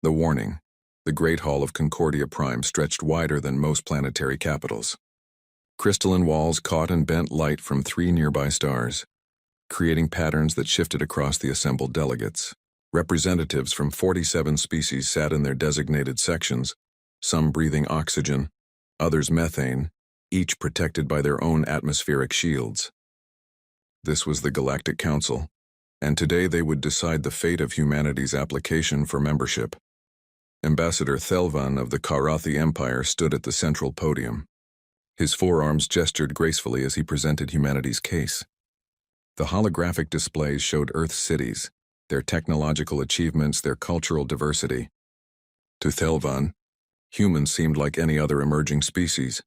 The warning. The Great Hall of Concordia Prime stretched wider than most planetary capitals. Crystalline walls caught and bent light from 3 nearby stars, creating patterns that shifted across the assembled delegates. Representatives from 47 species sat in their designated sections, some breathing oxygen, others methane, each protected by their own atmospheric shields. This was the Galactic Council, and today they would decide the fate of humanity's application for membership. Ambassador Thelvan of the Karathi Empire stood at the central podium. His forearms gestured gracefully as he presented humanity's case. The holographic displays showed Earth's cities, their technological achievements, their cultural diversity. To Thelvan, humans seemed like any other emerging species,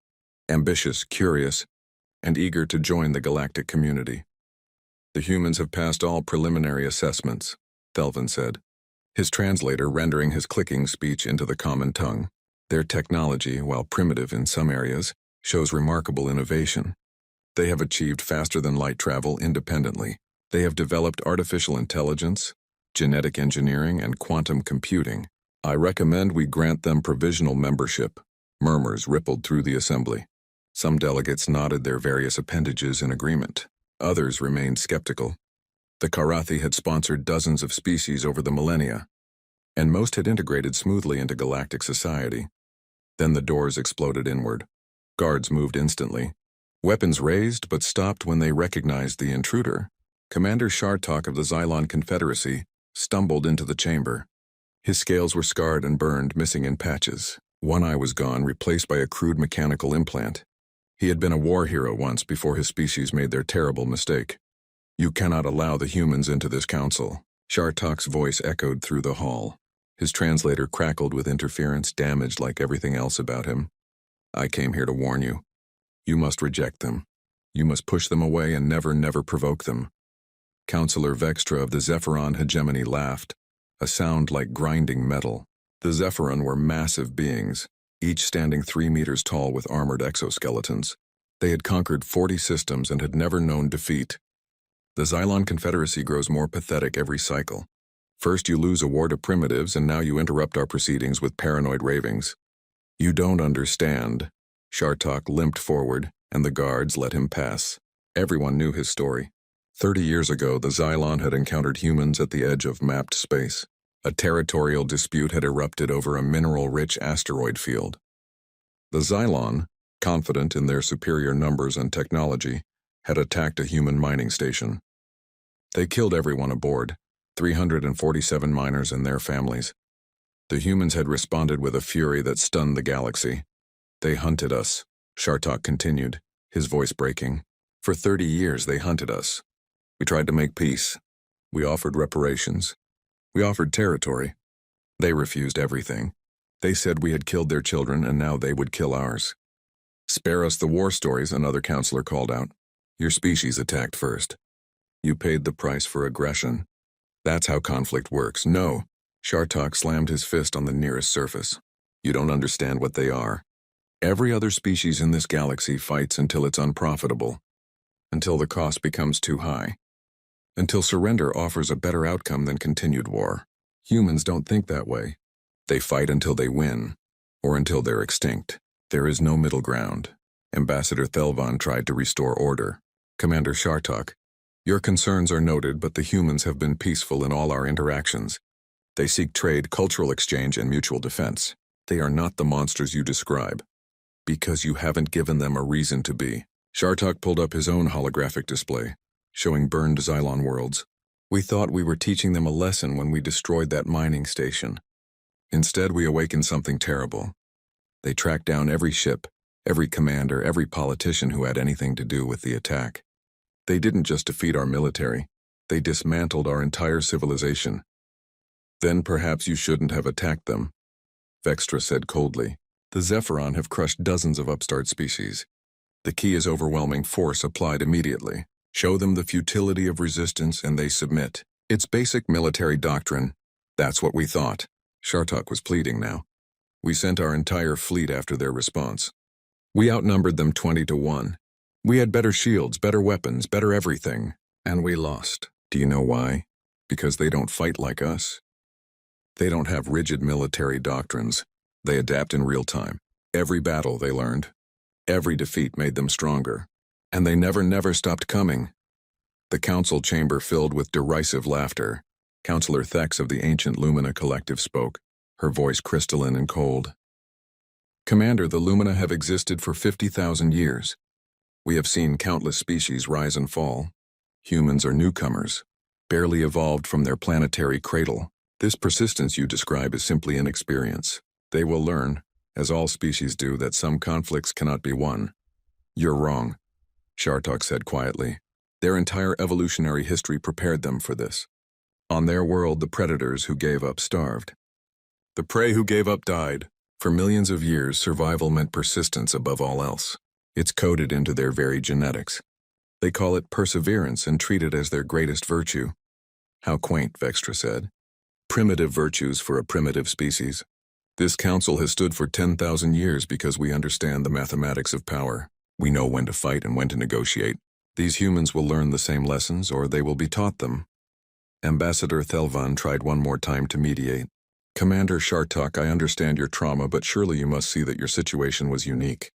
ambitious, curious, and eager to join the galactic community. The humans have passed all preliminary assessments, Thelvan said, his translator rendering his clicking speech into the common tongue. Their technology, while primitive in some areas, shows remarkable innovation. They have achieved faster-than-light travel independently. They have developed artificial intelligence, genetic engineering, and quantum computing. I recommend we grant them provisional membership. Murmurs rippled through the assembly. Some delegates nodded their various appendages in agreement. Others remained skeptical. The Karathi had sponsored dozens of species over the millennia, and most had integrated smoothly into galactic society. Then the doors exploded inward. Guards moved instantly. Weapons raised but stopped when they recognized the intruder. Commander Shartok of the Xylon Confederacy stumbled into the chamber. His scales were scarred and burned, missing in patches. One eye was gone, replaced by a crude mechanical implant. He had been a war hero once before his species made their terrible mistake. You cannot allow the humans into this council. Shartok's voice echoed through the hall. His translator crackled with interference, damaged like everything else about him. I came here to warn you. You must reject them. You must push them away and never provoke them. Counselor Vextra of the Zephyron hegemony laughed, a sound like grinding metal. The Zephyron were massive beings, each standing 3 meters tall with armored exoskeletons. They had conquered 40 systems and had never known defeat. The Xylon Confederacy grows more pathetic every cycle. First you lose a war to primitives, and now you interrupt our proceedings with paranoid ravings. You don't understand. Shartok limped forward, and the guards let him pass. Everyone knew his story. 30 years ago, the Xylon had encountered humans at the edge of mapped space. A territorial dispute had erupted over a mineral-rich asteroid field. The Xylon, confident in their superior numbers and technology, had attacked a human mining station. They killed everyone aboard, 347 miners and their families. The humans had responded with a fury that stunned the galaxy. They hunted us, Shartok continued, his voice breaking. For 30 years they hunted us. We tried to make peace. We offered reparations. We offered territory. They refused everything. They said we had killed their children and now they would kill ours. Spare us the war stories, another counselor called out. Your species attacked first. You paid the price for aggression. That's how conflict works. No. Shartok slammed his fist on the nearest surface. You don't understand what they are. Every other species in this galaxy fights until it's unprofitable, until the cost becomes too high, until surrender offers a better outcome than continued war. Humans don't think that way. They fight until they win, or until they're extinct. There is no middle ground. Ambassador Thelvan tried to restore order. Commander Shartok, your concerns are noted, but the humans have been peaceful in all our interactions. They seek trade, cultural exchange, and mutual defense. They are not the monsters you describe, because you haven't given them a reason to be. Shartok pulled up his own holographic display, showing burned Xylon worlds. We thought we were teaching them a lesson when we destroyed that mining station. Instead, we awakened something terrible. They tracked down every ship, every commander, every politician who had anything to do with the attack. They didn't just defeat our military, they dismantled our entire civilization. Then perhaps you shouldn't have attacked them, Vextra said coldly. The Zephyron have crushed dozens of upstart species. The key is overwhelming force applied immediately. Show them the futility of resistance and they submit. It's basic military doctrine. That's what we thought. Shartok was pleading now. We sent our entire fleet after their response. We outnumbered them 20-1. We had better shields, better weapons, better everything. And we lost. Do you know why? Because they don't fight like us. They don't have rigid military doctrines. They adapt in real time. Every battle they learned. Every defeat made them stronger. And they never stopped coming. The council chamber filled with derisive laughter. Counselor Thex of the ancient Lumina Collective spoke, her voice crystalline and cold. Commander, the Lumina have existed for 50,000 years. We have seen countless species rise and fall. Humans are newcomers, barely evolved from their planetary cradle. This persistence you describe is simply inexperience. They will learn, as all species do, that some conflicts cannot be won. You're wrong, Shartok said quietly. Their entire evolutionary history prepared them for this. On their world, the predators who gave up starved. The prey who gave up died. For millions of years, survival meant persistence above all else. It's coded into their very genetics. They call it perseverance and treat it as their greatest virtue. How quaint, Vextra said. Primitive virtues for a primitive species. This council has stood for 10,000 years because we understand the mathematics of power. We know when to fight and when to negotiate. These humans will learn the same lessons, or they will be taught them. Ambassador Thelvan tried one more time to mediate. Commander Shartok, I understand your trauma, but surely you must see that your situation was unique.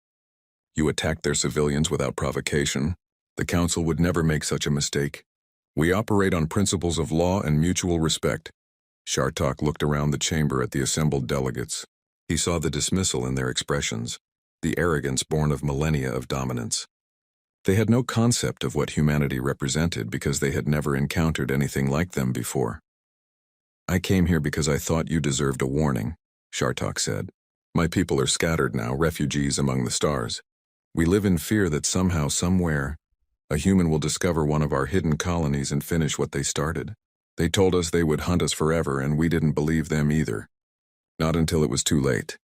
You attacked their civilians without provocation. The Council would never make such a mistake. We operate on principles of law and mutual respect. Shartok looked around the chamber at the assembled delegates. He saw the dismissal in their expressions, the arrogance born of millennia of dominance. They had no concept of what humanity represented because they had never encountered anything like them before. I came here because I thought you deserved a warning, Shartok said. My people are scattered now, refugees among the stars. We live in fear that somehow, somewhere, a human will discover one of our hidden colonies and finish what they started. They told us they would hunt us forever, and we didn't believe them either. Not until it was too late.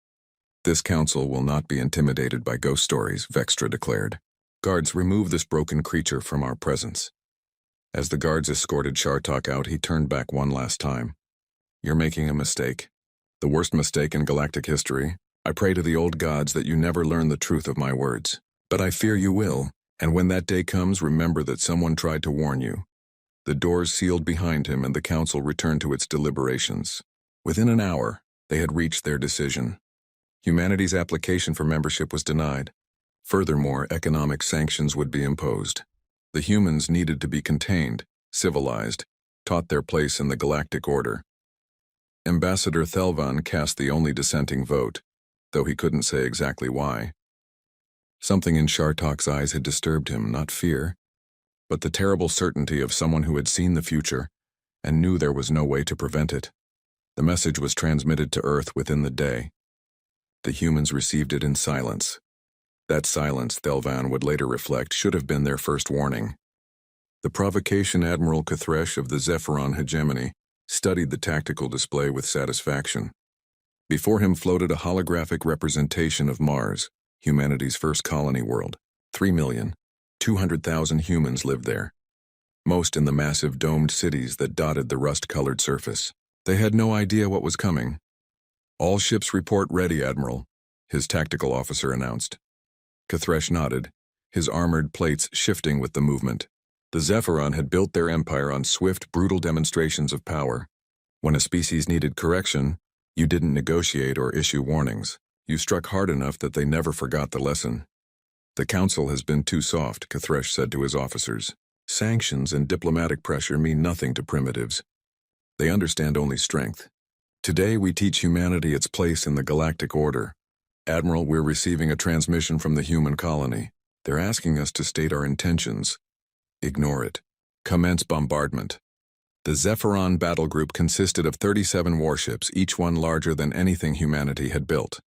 This council will not be intimidated by ghost stories, Vextra declared. Guards, remove this broken creature from our presence. As the guards escorted Shartok out, he turned back one last time. You're making a mistake. The worst mistake in galactic history. I pray to the old gods that you never learn the truth of my words. But I fear you will, and when that day comes, remember that someone tried to warn you. The doors sealed behind him and the council returned to its deliberations. Within an hour, they had reached their decision. Humanity's application for membership was denied. Furthermore, economic sanctions would be imposed. The humans needed to be contained, civilized, taught their place in the galactic order. Ambassador Thelvan cast the only dissenting vote, though he couldn't say exactly why. Something in Shartok's eyes had disturbed him, not fear, but the terrible certainty of someone who had seen the future and knew there was no way to prevent it. The message was transmitted to Earth within the day. The humans received it in silence. That silence, Thelvan would later reflect, should have been their first warning. The provocation Admiral Cathresh of the Zephyron hegemony studied the tactical display with satisfaction. Before him floated a holographic representation of Mars, humanity's first colony world. 3,200,000 humans lived there, most in the massive domed cities that dotted the rust-colored surface. They had no idea what was coming. All ships report ready, Admiral, his tactical officer announced. Cathresh nodded, his armored plates shifting with the movement. The Zephyron had built their empire on swift, brutal demonstrations of power. When a species needed correction, you didn't negotiate or issue warnings. You struck hard enough that they never forgot the lesson. The Council has been too soft, Cathresh said to his officers. Sanctions and diplomatic pressure mean nothing to primitives. They understand only strength. Today we teach humanity its place in the galactic order. Admiral, we're receiving a transmission from the human colony. They're asking us to state our intentions. Ignore it. Commence bombardment. The Zephyron battle group consisted of 37 warships, each one larger than anything humanity had built.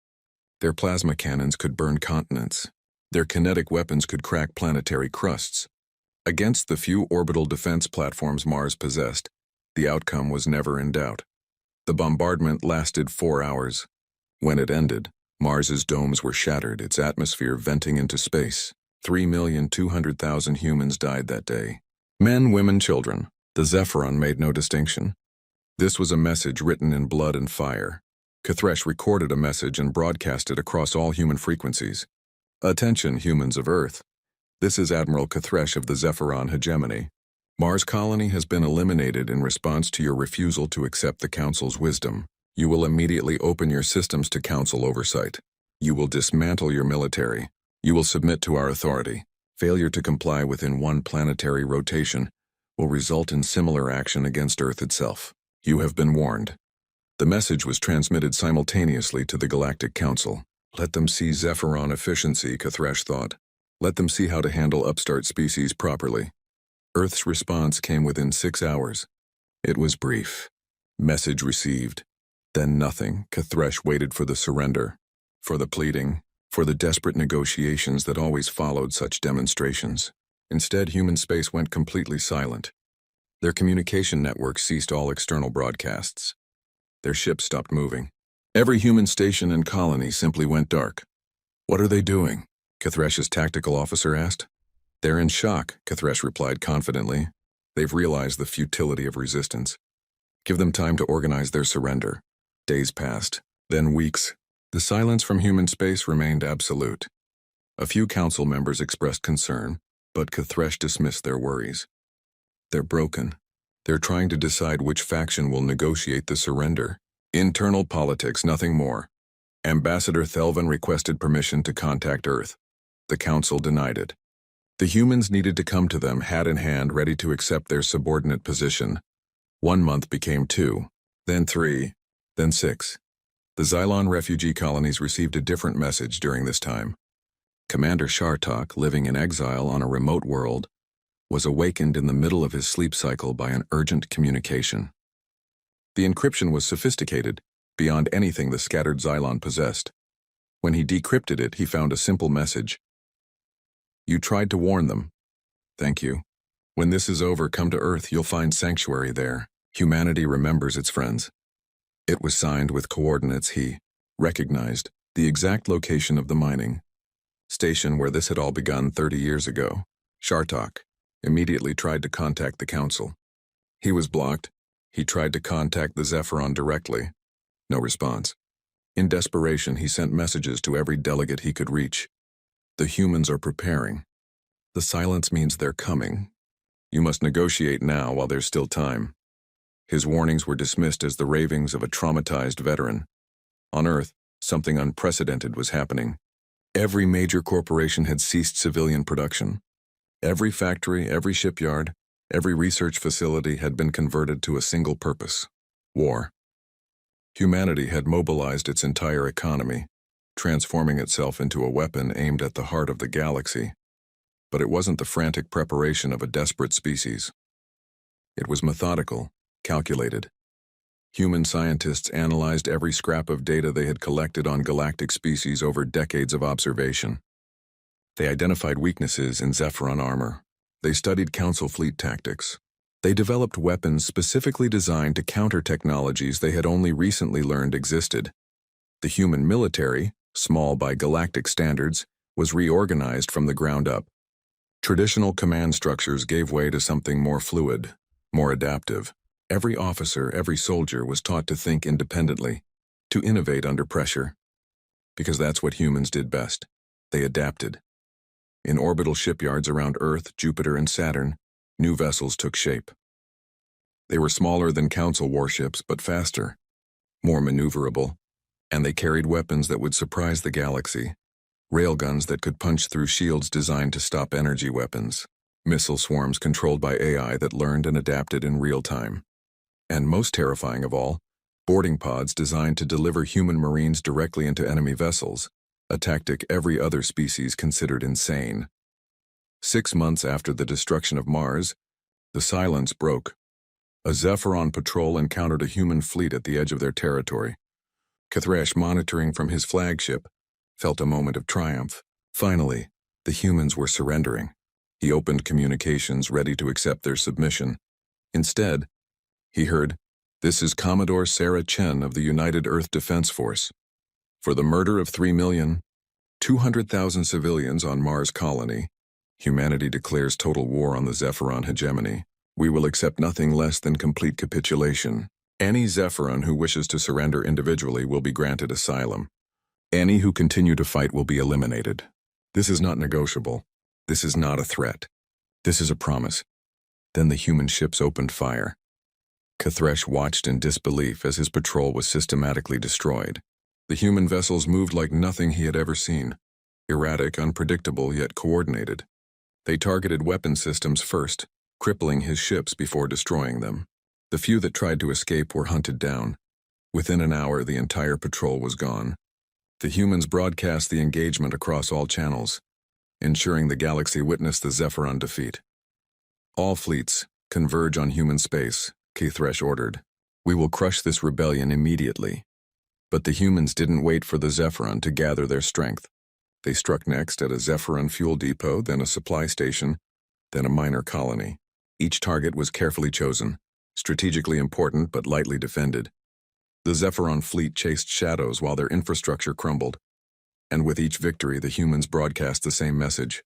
Their plasma cannons could burn continents. Their kinetic weapons could crack planetary crusts. Against the few orbital defense platforms Mars possessed, the outcome was never in doubt. The bombardment lasted 4 hours. When it ended, Mars's domes were shattered, its atmosphere venting into space. 3,200,000 humans died that day. Men, women, children. The Zephyron made no distinction. This was a message written in blood and fire. Cathresh recorded a message and broadcast it across all human frequencies. Attention, humans of Earth. This is Admiral Cathresh of the Zephyron hegemony. Mars colony has been eliminated in response to your refusal to accept the Council's wisdom. You will immediately open your systems to council oversight. You will dismantle your military. You will submit to our authority. Failure to comply within one planetary rotation will result in similar action against Earth itself. You have been warned. The message was transmitted simultaneously to the Galactic Council. Let them see Zephyron efficiency, Kathresh thought. Let them see how to handle upstart species properly. Earth's response came within 6 hours. It was brief. Message received. Then nothing. Kathresh waited for the surrender, for the pleading, for the desperate negotiations that always followed such demonstrations. Instead, human space went completely silent. Their communication network ceased all external broadcasts. Their ships stopped moving. Every human station and colony simply went dark. What are they doing? Kathresh's tactical officer asked. They're in shock, Kathresh replied confidently. They've realized the futility of resistance. Give them time to organize their surrender. Days passed, then weeks. The silence from human space remained absolute. A few council members expressed concern, but Kathresh dismissed their worries. They're broken. They're trying to decide which faction will negotiate the surrender. Internal politics, nothing more. Ambassador Thelvan requested permission to contact Earth. The council denied it. The humans needed to come to them hat in hand, ready to accept their subordinate position. 1 month became 2, then 3, then 6. The Xylon refugee colonies received a different message during this time. Commander Shartok, living in exile on a remote world, was awakened in the middle of his sleep cycle by an urgent communication. The encryption was sophisticated, beyond anything the scattered Xylon possessed. When he decrypted it, he found a simple message. You tried to warn them. Thank you. When this is over, come to Earth, you'll find sanctuary there. Humanity remembers its friends. It was signed with coordinates he recognized, the exact location of the mining station where this had all begun 30 years ago. Shartok immediately tried to contact the council. He was blocked. He tried to contact the Zephyron directly. No response. In desperation, he sent messages to every delegate he could reach. The humans are preparing. The silence means they're coming. You must negotiate now while there's still time. His warnings were dismissed as the ravings of a traumatized veteran. On Earth, something unprecedented was happening. Every major corporation had ceased civilian production. Every factory, every shipyard, every research facility had been converted to a single purpose: war. Humanity had mobilized its entire economy, transforming itself into a weapon aimed at the heart of the galaxy. But it wasn't the frantic preparation of a desperate species. It was methodical, calculated. Human scientists analyzed every scrap of data they had collected on galactic species over decades of observation. They identified weaknesses in Zephyron armor. They studied Council fleet tactics. They developed weapons specifically designed to counter technologies they had only recently learned existed. The human military, small by galactic standards, was reorganized from the ground up. Traditional command structures gave way to something more fluid, more adaptive. Every officer, every soldier was taught to think independently, to innovate under pressure. Because that's what humans did best. They adapted. In orbital shipyards around Earth, Jupiter, and Saturn, new vessels took shape. They were smaller than Council warships, but faster, more maneuverable, and they carried weapons that would surprise the galaxy. Railguns that could punch through shields designed to stop energy weapons. Missile swarms controlled by AI that learned and adapted in real time. And most terrifying of all, boarding pods designed to deliver human marines directly into enemy vessels, a tactic every other species considered insane. 6 months after the destruction of Mars, the silence broke. A Zephyron patrol encountered a human fleet at the edge of their territory. Kathresh, monitoring from his flagship, felt a moment of triumph. Finally, the humans were surrendering. He opened communications, ready to accept their submission. Instead, he heard, "This is Commodore Sarah Chen of the United Earth Defense Force. For the murder of 3,200,000 civilians on Mars colony, humanity declares total war on the Zephyron hegemony. We will accept nothing less than complete capitulation. Any Zephyron who wishes to surrender individually will be granted asylum. Any who continue to fight will be eliminated. This is not negotiable. This is not a threat. This is a promise." Then the human ships opened fire. Kthresh watched in disbelief as his patrol was systematically destroyed. The human vessels moved like nothing he had ever seen. Erratic, unpredictable, yet coordinated. They targeted weapon systems first, crippling his ships before destroying them. The few that tried to escape were hunted down. Within an hour, the entire patrol was gone. The humans broadcast the engagement across all channels, ensuring the galaxy witnessed the Zephyron defeat. All fleets, converge on human space, Kthresh ordered. We will crush this rebellion immediately. But the humans didn't wait for the Zephyron to gather their strength. They struck next at a Zephyron fuel depot, then a supply station, then a minor colony. Each target was carefully chosen, strategically important but lightly defended. The Zephyron fleet chased shadows while their infrastructure crumbled. And with each victory, the humans broadcast the same message.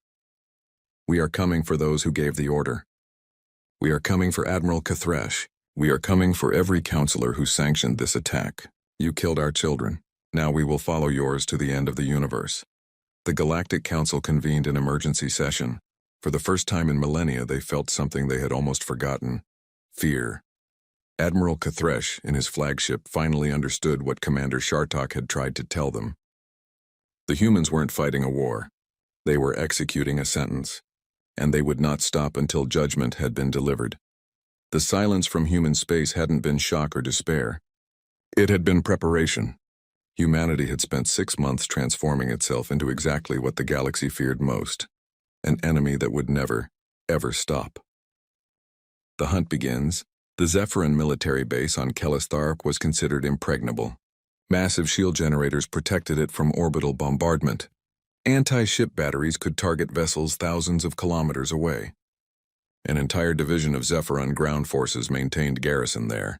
We are coming for those who gave the order. We are coming for Admiral Kthresh. We are coming for every counselor who sanctioned this attack. You killed our children. Now we will follow yours to the end of the universe. The Galactic Council convened an emergency session. For the first time in millennia, they felt something they had almost forgotten: fear. Admiral Kthresh, in his flagship, finally understood what Commander Shartok had tried to tell them. The humans weren't fighting a war. They were executing a sentence, and they would not stop until judgment had been delivered. The silence from human space hadn't been shock or despair. It had been preparation. Humanity had spent 6 months transforming itself into exactly what the galaxy feared most: an enemy that would never, ever stop. The hunt begins. The Zephyron military base on Kelesthark was considered impregnable. Massive shield generators protected it from orbital bombardment. Anti-ship batteries could target vessels thousands of kilometers away. An entire division of Zephyron ground forces maintained garrison there.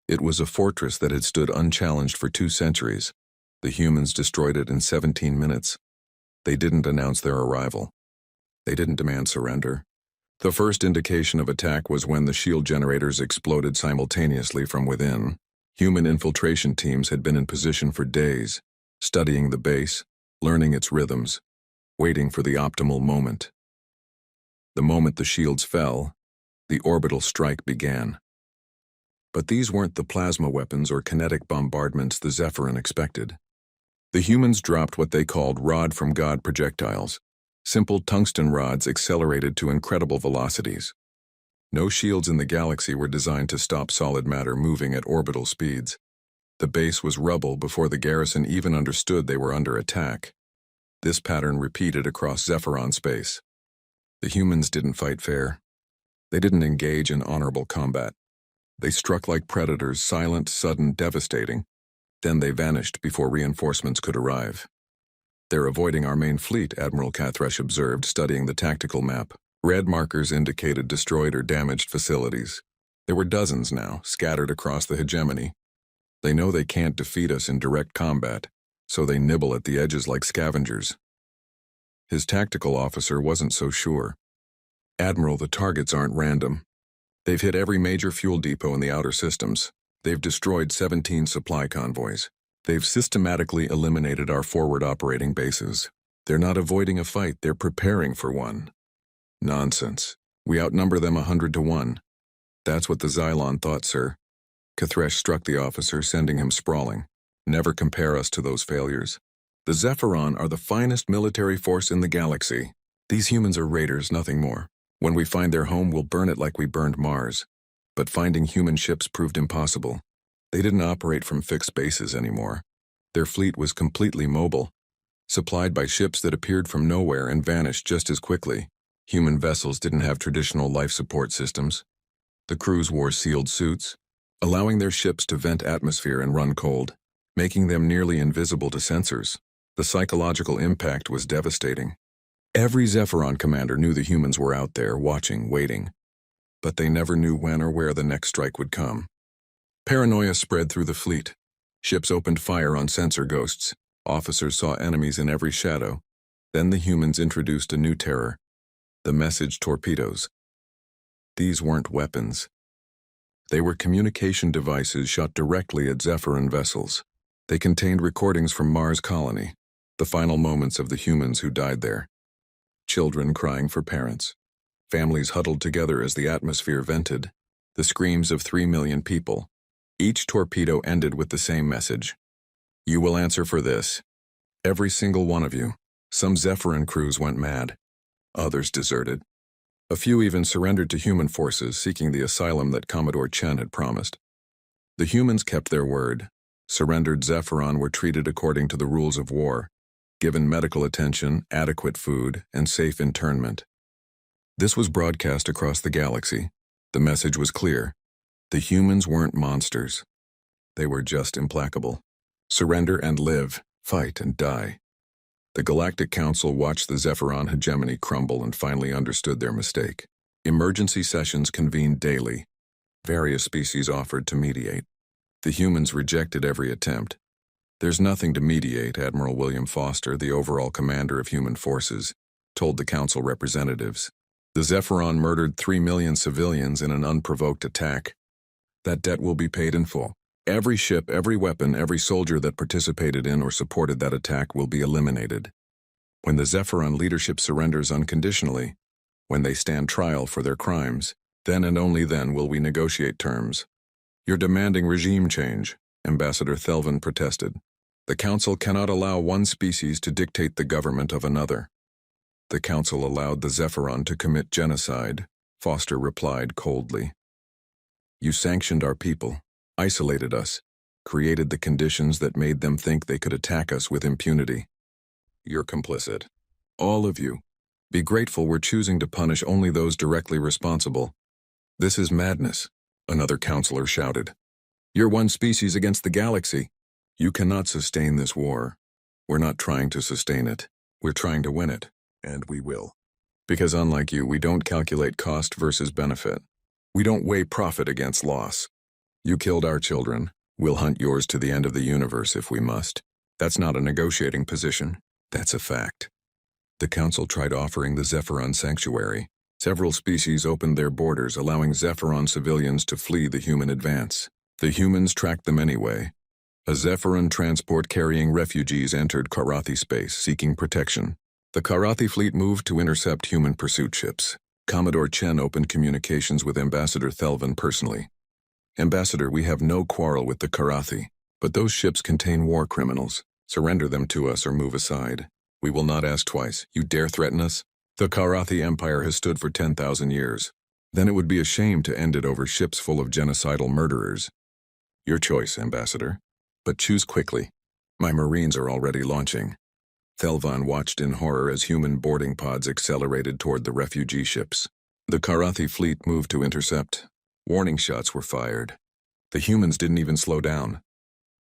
It was a fortress that had stood unchallenged for 2 centuries. The humans destroyed it in 17 minutes. They didn't announce their arrival. They didn't demand surrender. The first indication of attack was when the shield generators exploded simultaneously from within. Human infiltration teams had been in position for days, studying the base, learning its rhythms, waiting for the optimal moment. The moment the shields fell, the orbital strike began. But these weren't the plasma weapons or kinetic bombardments the Zephyron expected. The humans dropped what they called rod-from-God projectiles. Simple tungsten rods accelerated to incredible velocities. No shields in the galaxy were designed to stop solid matter moving at orbital speeds. The base was rubble before the garrison even understood they were under attack. This pattern repeated across Zephyron space. The humans didn't fight fair. They didn't engage in honorable combat. They struck like predators, silent, sudden, devastating. Then they vanished before reinforcements could arrive. They're avoiding our main fleet, Admiral Kthresh observed, studying the tactical map. Red markers indicated destroyed or damaged facilities. There were dozens now, scattered across the hegemony. They know they can't defeat us in direct combat, so they nibble at the edges like scavengers. His tactical officer wasn't so sure. Admiral, the targets aren't random. They've hit every major fuel depot in the outer systems. They've destroyed 17 supply convoys. They've systematically eliminated our forward operating bases. They're not avoiding a fight, they're preparing for one. Nonsense. We outnumber them 100 to 1. That's what the Xylon thought, sir. Kthresh struck the officer, sending him sprawling. Never compare us to those failures. The Zephyron are the finest military force in the galaxy. These humans are raiders, nothing more. When we find their home, we'll burn it like we burned Mars. But finding human ships proved impossible. They didn't operate from fixed bases anymore. Their fleet was completely mobile, supplied by ships that appeared from nowhere and vanished just as quickly. Human vessels didn't have traditional life support systems. The crews wore sealed suits, allowing their ships to vent atmosphere and run cold, making them nearly invisible to sensors. The psychological impact was devastating. Every Zephyron commander knew the humans were out there, watching, waiting. But they never knew when or where the next strike would come. Paranoia spread through the fleet. Ships opened fire on sensor ghosts. Officers saw enemies in every shadow. Then the humans introduced a new terror: the message torpedoes. These weren't weapons. They were communication devices shot directly at Zephyron vessels. They contained recordings from Mars colony, the final moments of the humans who died there. Children crying for parents. Families huddled together as the atmosphere vented. The screams of 3 million people. Each torpedo ended with the same message. You will answer for this. Every single one of you. Some Zephyrin crews went mad. Others deserted. A few even surrendered to human forces, seeking the asylum that Commodore Chen had promised. The humans kept their word. Surrendered Zephyron were treated according to the rules of war, given medical attention, adequate food, and safe internment. This was broadcast across the galaxy. The message was clear. The humans weren't monsters. They were just implacable. Surrender and live, fight and die. The Galactic Council watched the Zephyron hegemony crumble and finally understood their mistake. Emergency sessions convened daily. Various species offered to mediate. The humans rejected every attempt. There's nothing to mediate, Admiral William Foster, the overall commander of human forces, told the Council representatives. The Zephyron murdered 3 million civilians in an unprovoked attack. That debt will be paid in full. Every ship, every weapon, every soldier that participated in or supported that attack will be eliminated. When the Zephyron leadership surrenders unconditionally, when they stand trial for their crimes, then and only then will we negotiate terms. You're demanding regime change, Ambassador Thelvan protested. The Council cannot allow one species to dictate the government of another. The Council allowed the Zephyron to commit genocide, Foster replied coldly. You sanctioned our people, isolated us, created the conditions that made them think they could attack us with impunity. You're complicit. All of you. Be grateful we're choosing to punish only those directly responsible. This is madness, another counselor shouted. You're one species against the galaxy. You cannot sustain this war. We're not trying to sustain it. We're trying to win it, and we will. Because unlike you, we don't calculate cost versus benefit. We don't weigh profit against loss. You killed our children. We'll hunt yours to the end of the universe if we must. That's not a negotiating position. That's a fact. The Council tried offering the Zephyron sanctuary. Several species opened their borders, allowing Zephyron civilians to flee the human advance. The humans tracked them anyway. A Zephyron transport carrying refugees entered Karathi space, seeking protection. The Karathi fleet moved to intercept human pursuit ships. Commodore Chen opened communications with Ambassador Thelvan personally. Ambassador, we have no quarrel with the Karathi, but those ships contain war criminals. Surrender them to us or move aside. We will not ask twice. You dare threaten us? The Karathi Empire has stood for 10,000 years. Then it would be a shame to end it over ships full of genocidal murderers. Your choice, Ambassador. But choose quickly. My Marines are already launching. Thelvan watched in horror as human boarding pods accelerated toward the refugee ships. The Karathi fleet moved to intercept. Warning shots were fired. The humans didn't even slow down.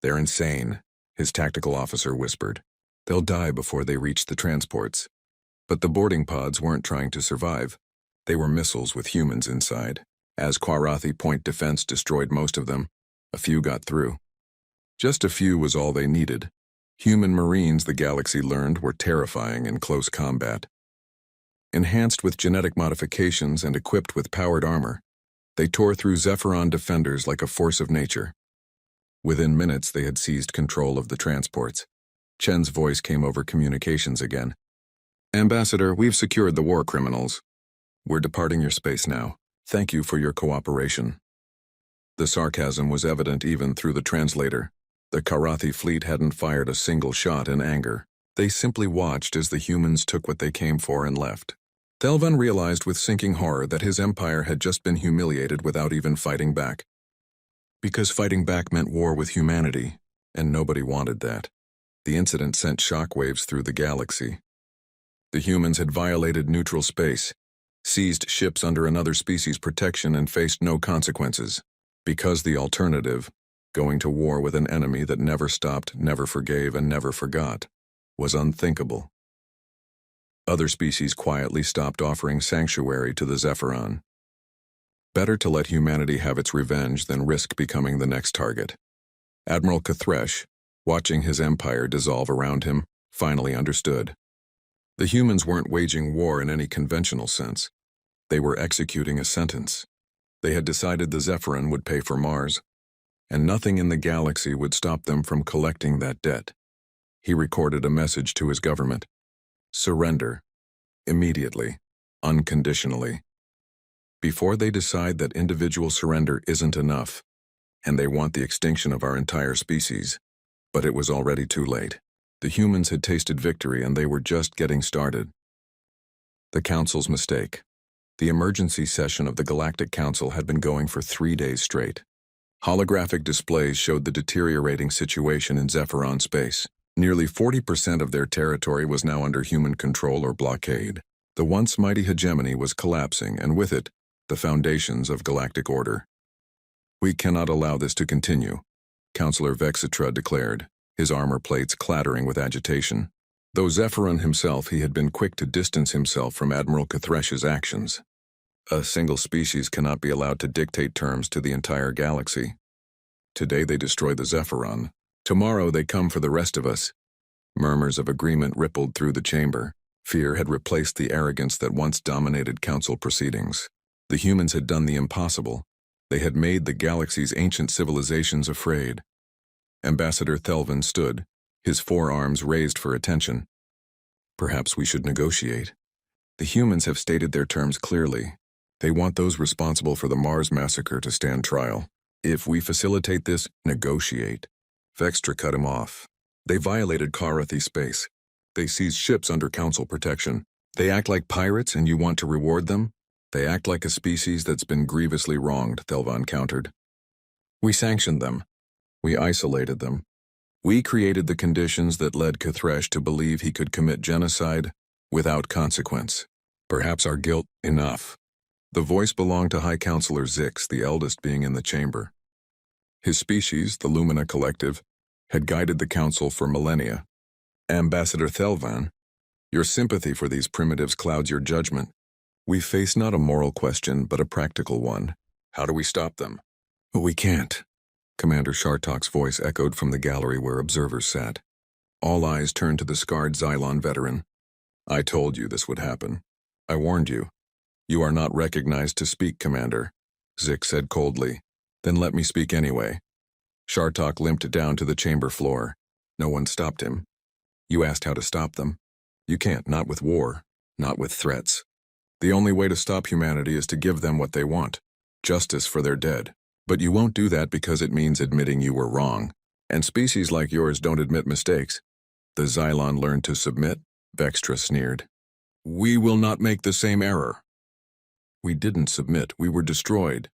They're insane, his tactical officer whispered. They'll die before they reach the transports. But the boarding pods weren't trying to survive. They were missiles with humans inside. As Karathi point defense destroyed most of them, a few got through. Just a few was all they needed. Human Marines, the galaxy learned, were terrifying in close combat. Enhanced with genetic modifications and equipped with powered armor, they tore through Zephyron defenders like a force of nature. Within minutes, they had seized control of the transports. Chen's voice came over communications again. Ambassador, we've secured the war criminals. We're departing your space now. Thank you for your cooperation. The sarcasm was evident even through the translator. The Karathi fleet hadn't fired a single shot in anger. They simply watched as the humans took what they came for and left. Thelvan realized with sinking horror that his empire had just been humiliated without even fighting back. Because fighting back meant war with humanity, and nobody wanted that. The incident sent shockwaves through the galaxy. The humans had violated neutral space, seized ships under another species' protection, and faced no consequences. Because the alternative, going to war with an enemy that never stopped, never forgave, and never forgot, was unthinkable. Other species quietly stopped offering sanctuary to the Zephyron. Better to let humanity have its revenge than risk becoming the next target. Admiral Kathresh, watching his empire dissolve around him, finally understood. The humans weren't waging war in any conventional sense. They were executing a sentence. They had decided the Zephyron would pay for Mars, and nothing in the galaxy would stop them from collecting that debt. He recorded a message to his government. Surrender. Immediately. Unconditionally. before they decide that individual surrender isn't enough, and they want the extinction of our entire species. But it was already too late. The humans had tasted victory and they were just getting started. The Council's mistake. The emergency session of the Galactic Council had been going for 3 days straight. Holographic displays showed the deteriorating situation in Zephyron space. Nearly 40% of their territory was now under human control or blockade. The once mighty hegemony was collapsing, and with it, the foundations of galactic order. "We cannot allow this to continue," Councillor Vexitra declared, his armor plates clattering with agitation. Though Zephyron himself, he had been quick to distance himself from Admiral Cathresh's actions. A single species cannot be allowed to dictate terms to the entire galaxy. Today they destroy the Zephyron. Tomorrow they come for the rest of us. Murmurs of agreement rippled through the chamber. Fear had replaced the arrogance that once dominated council proceedings. The humans had done the impossible. They had made the galaxy's ancient civilizations afraid. Ambassador Thelvan stood, his forearms raised for attention. "Perhaps we should negotiate. The humans have stated their terms clearly. They want those responsible for the Mars massacre to stand trial. If we facilitate this, negotiate." Vextra cut him off. "They violated Karathi space. They seized ships under council protection. They act like pirates and you want to reward them? They act like a species that's been grievously wronged," Thelvan countered. "We sanctioned them. We isolated them. We created the conditions that led Cathresh to believe he could commit genocide without consequence. Perhaps our guilt enough." The voice belonged to High Counselor Zix, the eldest being in the chamber. His species, the Lumina Collective, had guided the council for millennia. "Ambassador Thelvan, your sympathy for these primitives clouds your judgment. We face not a moral question, but a practical one. How do we stop them?" "We can't," Commander Shartok's voice echoed from the gallery where observers sat. All eyes turned to the scarred Xylon veteran. "I told you this would happen. I warned you. You are not recognized to speak, Commander," Zix said coldly. "Then let me speak anyway." Shartok limped down to the chamber floor. No one stopped him. "You asked how to stop them. You can't, not with war, not with threats. The only way to stop humanity is to give them what they want, justice for their dead. But you won't do that because it means admitting you were wrong. And species like yours don't admit mistakes." "The Xylon learned to submit," Vextra sneered. "We will not make the same error." "We didn't submit, we were destroyed.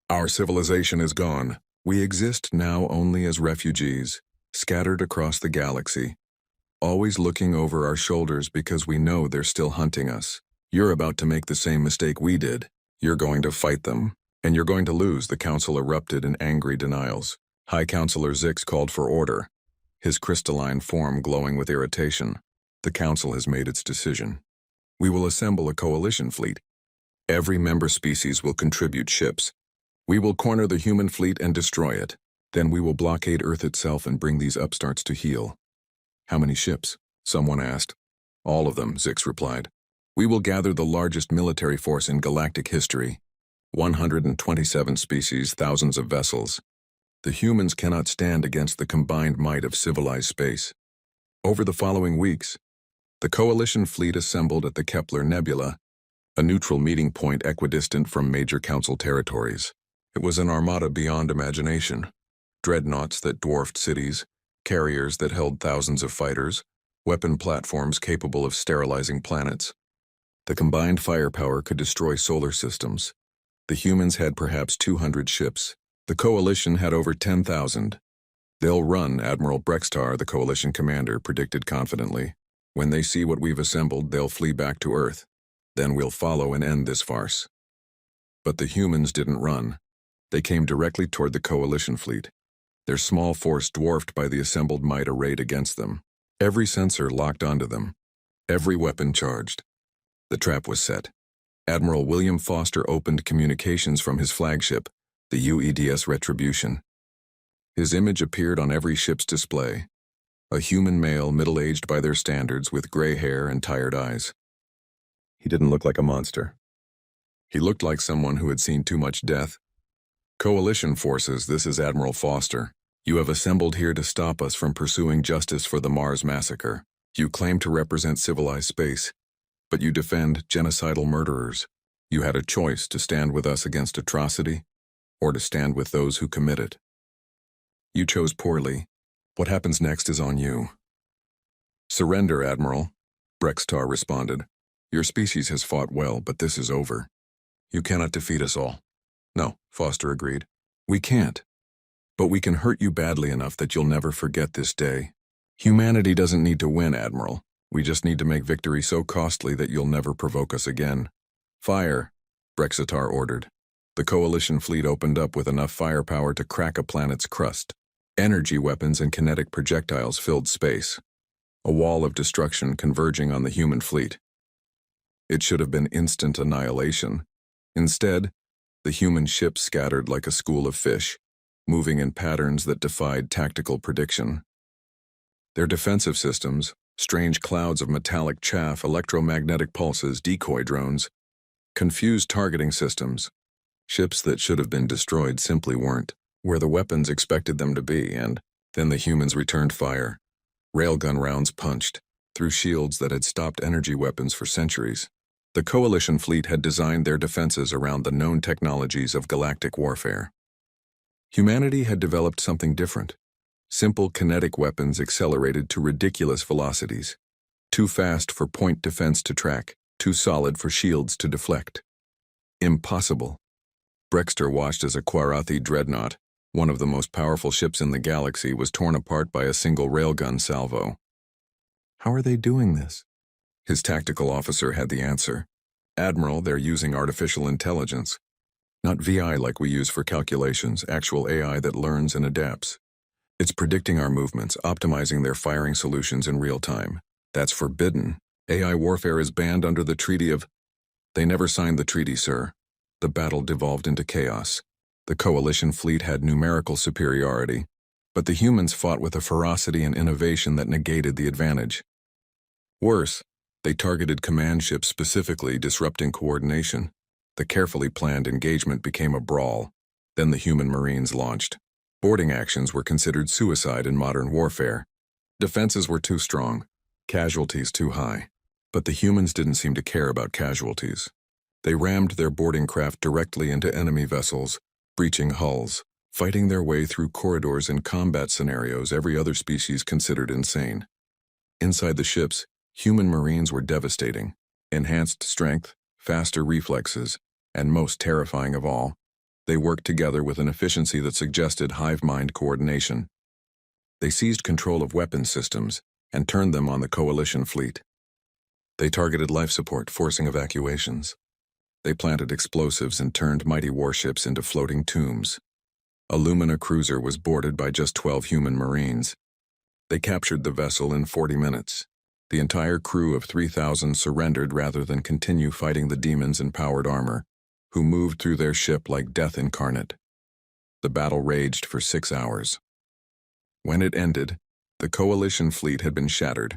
Our civilization is gone. We exist now only as refugees, scattered across the galaxy, always looking over our shoulders because we know they're still hunting us. You're about to make the same mistake we did. You're going to fight them, and you're going to lose." The council erupted in angry denials. High Counselor Zix called for order, his crystalline form glowing with irritation. "The council has made its decision. We will assemble a coalition fleet. Every member species will contribute ships. We will corner the human fleet and destroy it. Then we will blockade Earth itself and bring these upstarts to heel." "How many ships?" someone asked. "All of them," Zix replied. "We will gather the largest military force in galactic history. 127 species, thousands of vessels. The humans cannot stand against the combined might of civilized space." Over the following weeks, the coalition fleet assembled at the Kepler Nebula, a neutral meeting point equidistant from major council territories. It was an armada beyond imagination. Dreadnoughts that dwarfed cities, carriers that held thousands of fighters, weapon platforms capable of sterilizing planets. The combined firepower could destroy solar systems. The humans had perhaps 200 ships. The coalition had over 10,000. "They'll run," Admiral Brextar, the coalition commander, predicted confidently. "When they see what we've assembled, they'll flee back to Earth. Then we'll follow and end this farce." But the humans didn't run. They came directly toward the coalition fleet, their small force dwarfed by the assembled might arrayed against them. Every sensor locked onto them, every weapon charged. The trap was set. Admiral William Foster opened communications from his flagship, the UEDS Retribution. His image appeared on every ship's display, a human male middle-aged by their standards with gray hair and tired eyes. He didn't look like a monster. He looked like someone who had seen too much death. "Coalition forces, this is Admiral Foster. You have assembled here to stop us from pursuing justice for the Mars massacre. You claim to represent civilized space, but you defend genocidal murderers. You had a choice to stand with us against atrocity, or to stand with those who commit it. You chose poorly. What happens next is on you. Surrender, Admiral, Brextar responded. Your species has fought well, but this is over. You cannot defeat us all. No, Foster agreed. We can't. But we can hurt you badly enough that you'll never forget this day. Humanity doesn't need to win, Admiral. We just need to make victory so costly that you'll never provoke us again. Fire, Brextar ordered. The Coalition fleet opened up with enough firepower to crack a planet's crust. Energy weapons and kinetic projectiles filled space, a wall of destruction converging on the human fleet. It should have been instant annihilation. Instead, the human ships scattered like a school of fish, moving in patterns that defied tactical prediction. Their defensive systems, strange clouds of metallic chaff, electromagnetic pulses, decoy drones, confused targeting systems. Ships that should have been destroyed simply weren't where the weapons expected them to be, and then the humans returned fire. Railgun rounds punched through shields that had stopped energy weapons for centuries. The Coalition fleet had designed their defenses around the known technologies of galactic warfare. Humanity had developed something different. Simple kinetic weapons accelerated to ridiculous velocities. Too fast for point defense to track, too solid for shields to deflect. Impossible. Brextar watched as a Kwarathi dreadnought, one of the most powerful ships in the galaxy, was torn apart by a single railgun salvo. How are they doing this? His tactical officer had the answer. Admiral, they're using artificial intelligence. Not VI like we use for calculations, actual AI that learns and adapts. It's predicting our movements, optimizing their firing solutions in real time. That's forbidden. AI warfare is banned under the Treaty of... They never signed the treaty, sir. The battle devolved into chaos. The Coalition fleet had numerical superiority, but the humans fought with a ferocity and innovation that negated the advantage. Worse, they targeted command ships specifically, disrupting coordination. The carefully planned engagement became a brawl. Then the human Marines launched. Boarding actions were considered suicide in modern warfare. Defenses were too strong, casualties too high. But the humans didn't seem to care about casualties. They rammed their boarding craft directly into enemy vessels, breaching hulls, fighting their way through corridors in combat scenarios every other species considered insane. Inside the ships, human Marines were devastating. Enhanced strength, faster reflexes, and most terrifying of all, they worked together with an efficiency that suggested hive mind coordination. They seized control of weapons systems and turned them on the Coalition fleet. They targeted life support, forcing evacuations. They planted explosives and turned mighty warships into floating tombs. A Lumina cruiser was boarded by just 12 human Marines. They captured the vessel in 40 minutes. The entire crew of 3,000 surrendered rather than continue fighting the demons in powered armor, who moved through their ship like death incarnate. The battle raged for 6 hours. When it ended, the Coalition fleet had been shattered.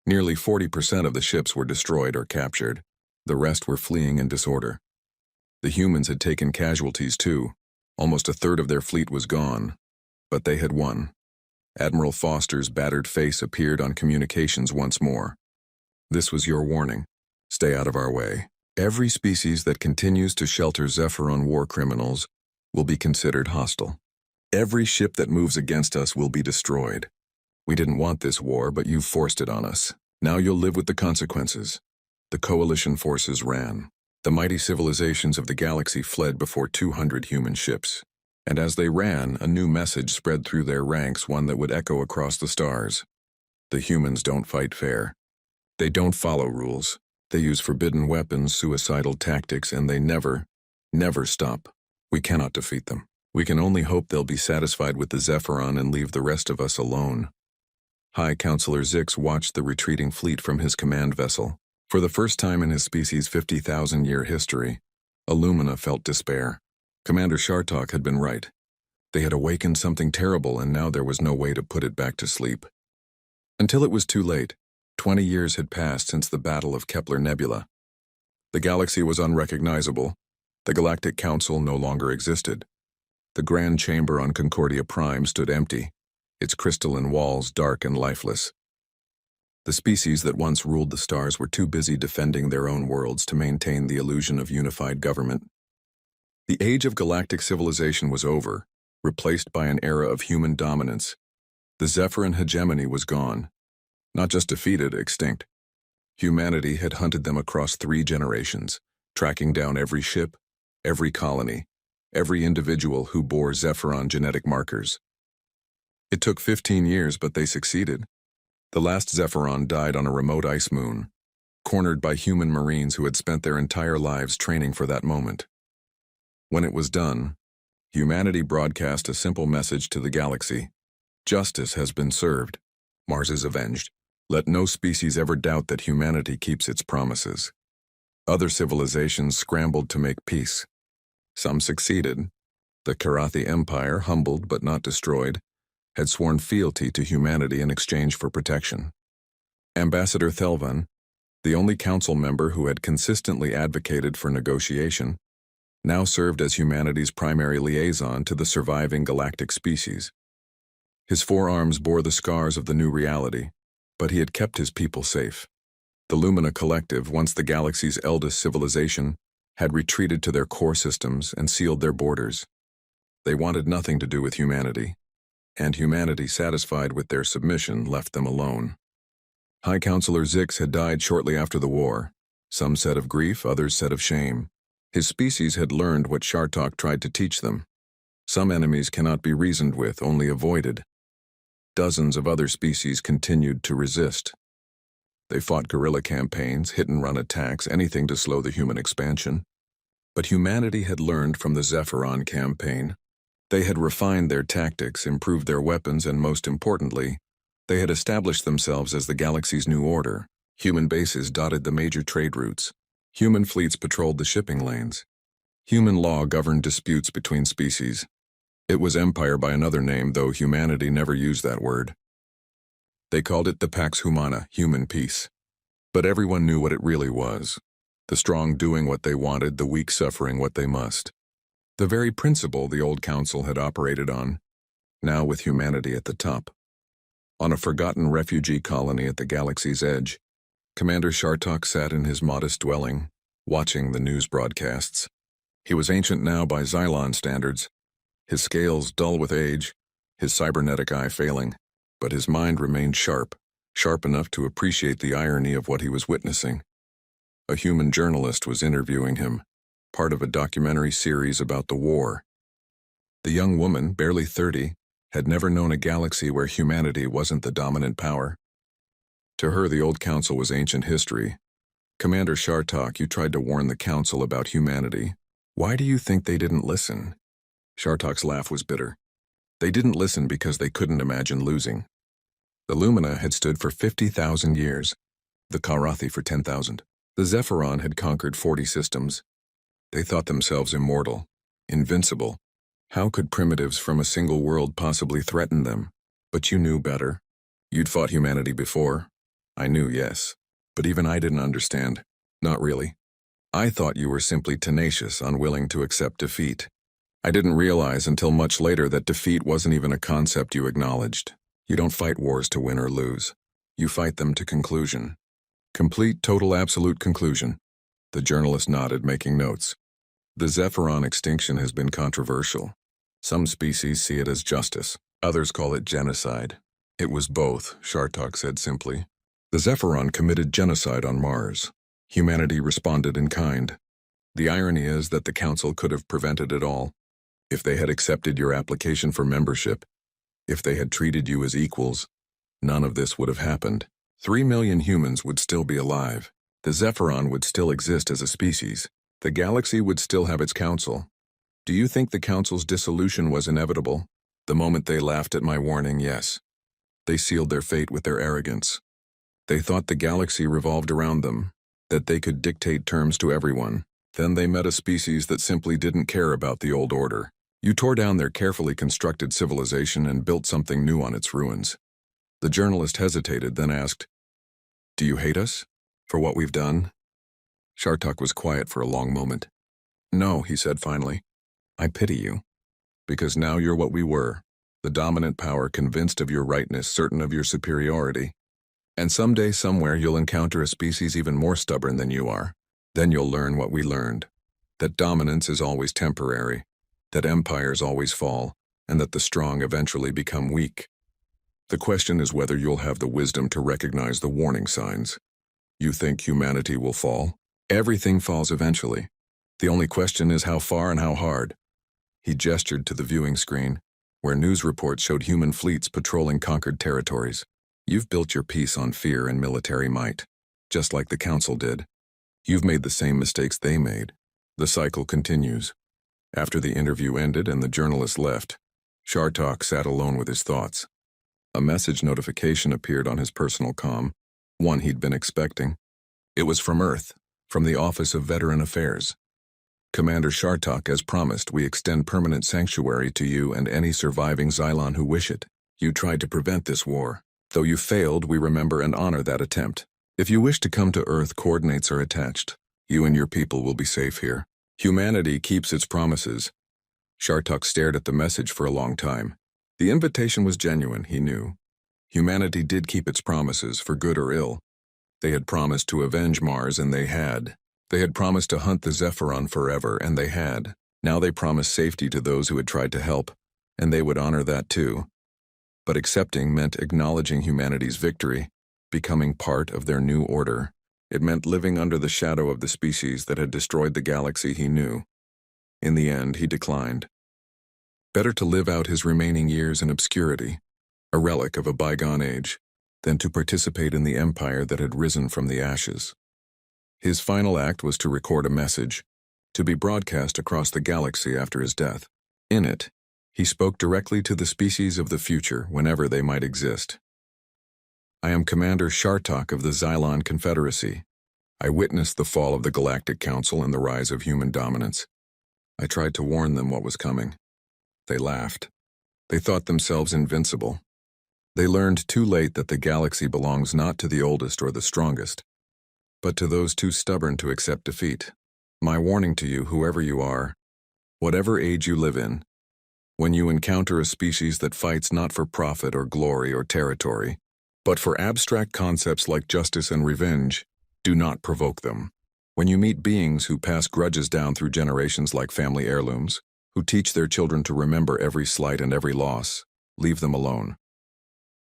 Nearly 40% of the ships were destroyed or captured. The rest were fleeing in disorder. The humans had taken casualties too. Almost a third of their fleet was gone. But they had won. Admiral Foster's battered face appeared on communications once more. This was your warning. Stay out of our way. Every species that continues to shelter Zephyron war criminals will be considered hostile. Every ship that moves against us will be destroyed. We didn't want this war, but you forced it on us. Now you'll live with the consequences. The Coalition forces ran. The mighty civilizations of the galaxy fled before 200 human ships. And as they ran, a new message spread through their ranks, one that would echo across the stars. The humans don't fight fair. They don't follow rules. They use forbidden weapons, suicidal tactics, and they never stop. We cannot defeat them. We can only hope they'll be satisfied with the Zephyron and leave the rest of us alone. High Counselor Zix watched the retreating fleet from his command vessel. For the first time in his species' 50,000-year history, Illumina felt despair. Commander Shartok had been right. They had awakened something terrible, and now there was no way to put it back to sleep. Until it was too late. 20 years had passed since the Battle of Kepler Nebula. The galaxy was unrecognizable. The Galactic Council no longer existed. The Grand Chamber on Concordia Prime stood empty, its crystalline walls dark and lifeless. The species that once ruled the stars were too busy defending their own worlds to maintain the illusion of unified government. The age of galactic civilization was over, replaced by an era of human dominance. The Zephyran hegemony was gone. Not just defeated, extinct. Humanity had hunted them across 3 generations, tracking down every ship, every colony, every individual who bore Zephyran genetic markers. It took 15 years, but they succeeded. The last Zephyran died on a remote ice moon, cornered by human marines who had spent their entire lives training for that moment. When it was done, humanity broadcast a simple message to the galaxy. Justice has been served. Mars is avenged. Let no species ever doubt that humanity keeps its promises. Other civilizations scrambled to make peace. Some succeeded. The Karathi Empire, humbled but not destroyed, had sworn fealty to humanity in exchange for protection. Ambassador Thelvan, the only council member who had consistently advocated for negotiation, now served as humanity's primary liaison to the surviving galactic species. His forearms bore the scars of the new reality, but he had kept his people safe. The Lumina Collective, once the galaxy's eldest civilization, had retreated to their core systems and sealed their borders. They wanted nothing to do with humanity, and humanity, satisfied with their submission, left them alone. High Counselor Zix had died shortly after the war. Some said of grief, others said of shame. His species had learned what Shartok tried to teach them. Some enemies cannot be reasoned with, only avoided. Dozens of other species continued to resist. They fought guerrilla campaigns, hit-and-run attacks, anything to slow the human expansion. But humanity had learned from the Zephyran campaign. They had refined their tactics, improved their weapons, and most importantly, they had established themselves as the galaxy's new order. Human bases dotted the major trade routes. Human fleets patrolled the shipping lanes. Human law governed disputes between species. It was empire by another name, though humanity never used that word. They called it the Pax Humana, human peace. But everyone knew what it really was. The strong doing what they wanted, the weak suffering what they must. The very principle the old council had operated on, now with humanity at the top. On a forgotten refugee colony at the galaxy's edge, Commander Shartok sat in his modest dwelling, watching the news broadcasts. He was ancient now by Xylon standards, his scales dull with age, his cybernetic eye failing, but his mind remained sharp enough to appreciate the irony of what he was witnessing. A human journalist was interviewing him, part of a documentary series about the war. The young woman, barely 30, had never known a galaxy where humanity wasn't the dominant power. To her, the old council was ancient history. Commander Shartok, you tried to warn the council about humanity. Why do you think they didn't listen? Shartok's laugh was bitter. They didn't listen because they couldn't imagine losing. The Lumina had stood for 50,000 years, the Karathi for 10,000. The Zephyran had conquered 40 systems. They thought themselves immortal, invincible. How could primitives from a single world possibly threaten them? But you knew better. You'd fought humanity before. I knew, yes. But even I didn't understand. Not really. I thought you were simply tenacious, unwilling to accept defeat. I didn't realize until much later that defeat wasn't even a concept you acknowledged. You don't fight wars to win or lose. You fight them to conclusion. Complete, total, absolute conclusion. The journalist nodded, making notes. The Zephyran extinction has been controversial. Some species see it as justice. Others call it genocide. It was both, Shartok said simply. The Zephyran committed genocide on Mars. Humanity responded in kind. The irony is that the Council could have prevented it all. If they had accepted your application for membership, if they had treated you as equals, none of this would have happened. 3 million humans would still be alive. The Zephyran would still exist as a species. The galaxy would still have its council. Do you think the council's dissolution was inevitable? The moment they laughed at my warning, yes. They sealed their fate with their arrogance. They thought the galaxy revolved around them, that they could dictate terms to everyone. Then they met a species that simply didn't care about the old order. You tore down their carefully constructed civilization and built something new on its ruins. The journalist hesitated, then asked, "Do you hate us? For what we've done?" Shartok was quiet for a long moment. "No," he said finally. "I pity you. Because now you're what we were, the dominant power, convinced of your rightness, certain of your superiority. And someday, somewhere, you'll encounter a species even more stubborn than you are. Then you'll learn what we learned. That dominance is always temporary, that empires always fall, and that the strong eventually become weak. The question is whether you'll have the wisdom to recognize the warning signs. You think humanity will fall? Everything falls eventually. The only question is how far and how hard. He gestured to the viewing screen, where news reports showed human fleets patrolling conquered territories. You've built your peace on fear and military might, just like the Council did. You've made the same mistakes they made. The cycle continues. After the interview ended and the journalist left, Shartok sat alone with his thoughts. A message notification appeared on his personal comm, one he'd been expecting. It was from Earth, from the Office of Veteran Affairs. Commander Shartok, as promised, we extend permanent sanctuary to you and any surviving Xylon who wish it. You tried to prevent this war. Though you failed, we remember and honor that attempt. If you wish to come to Earth, coordinates are attached. You and your people will be safe here. Humanity keeps its promises. Shartok stared at the message for a long time. The invitation was genuine, he knew. Humanity did keep its promises, for good or ill. They had promised to avenge Mars, and they had. They had promised to hunt the Zephyron forever, and they had. Now they promised safety to those who had tried to help, and they would honor that too. But accepting meant acknowledging humanity's victory, becoming part of their new order. It meant living under the shadow of the species that had destroyed the galaxy he knew. In the end, he declined. Better to live out his remaining years in obscurity, a relic of a bygone age, than to participate in the empire that had risen from the ashes. His final act was to record a message, to be broadcast across the galaxy after his death. In it, he spoke directly to the species of the future whenever they might exist. I am Commander Shartok of the Xylon Confederacy. I witnessed the fall of the Galactic Council and the rise of human dominance. I tried to warn them what was coming. They laughed. They thought themselves invincible. They learned too late that the galaxy belongs not to the oldest or the strongest, but to those too stubborn to accept defeat. My warning to you, whoever you are, whatever age you live in, when you encounter a species that fights not for profit or glory or territory, but for abstract concepts like justice and revenge, do not provoke them. When you meet beings who pass grudges down through generations like family heirlooms, who teach their children to remember every slight and every loss, leave them alone.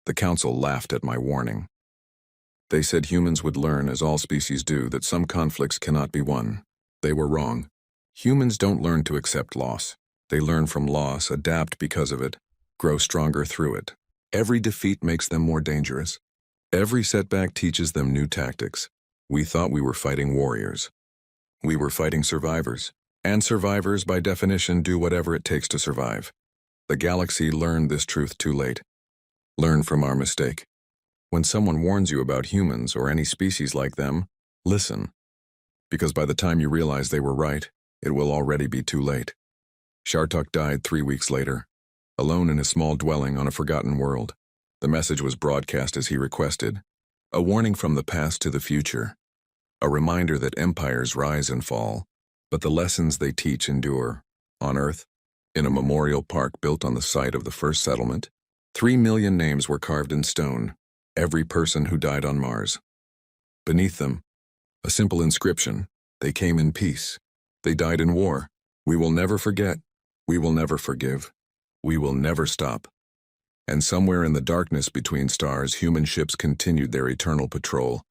The Council laughed at my warning. They said humans would learn, as all species do, that some conflicts cannot be won. They were wrong. Humans don't learn to accept loss. They learn from loss, adapt because of it, grow stronger through it. Every defeat makes them more dangerous. Every setback teaches them new tactics. We thought we were fighting warriors. We were fighting survivors. And survivors, by definition, do whatever it takes to survive. The galaxy learned this truth too late. Learn from our mistake. When someone warns you about humans or any species like them, listen. Because by the time you realize they were right, it will already be too late. Shartok died 3 weeks later, alone in his small dwelling on a forgotten world. The message was broadcast as he requested, a warning from the past to the future, a reminder that empires rise and fall, but the lessons they teach endure. On Earth, in a memorial park built on the site of the first settlement, 3 million names were carved in stone, every person who died on Mars. Beneath them, a simple inscription: they came in peace. They died in war. We will never forget. We will never forgive. We will never stop. And somewhere in the darkness between stars, human ships continued their eternal patrol,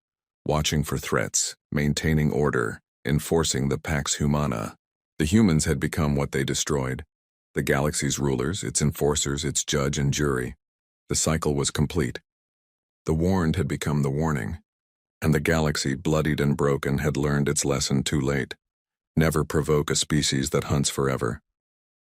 watching for threats, maintaining order, enforcing the Pax Humana. The humans had become what they destroyed. The galaxy's rulers, its enforcers, its judge and jury. The cycle was complete. The warned had become the warning. And the galaxy, bloodied and broken, had learned its lesson too late. Never provoke a species that hunts forever.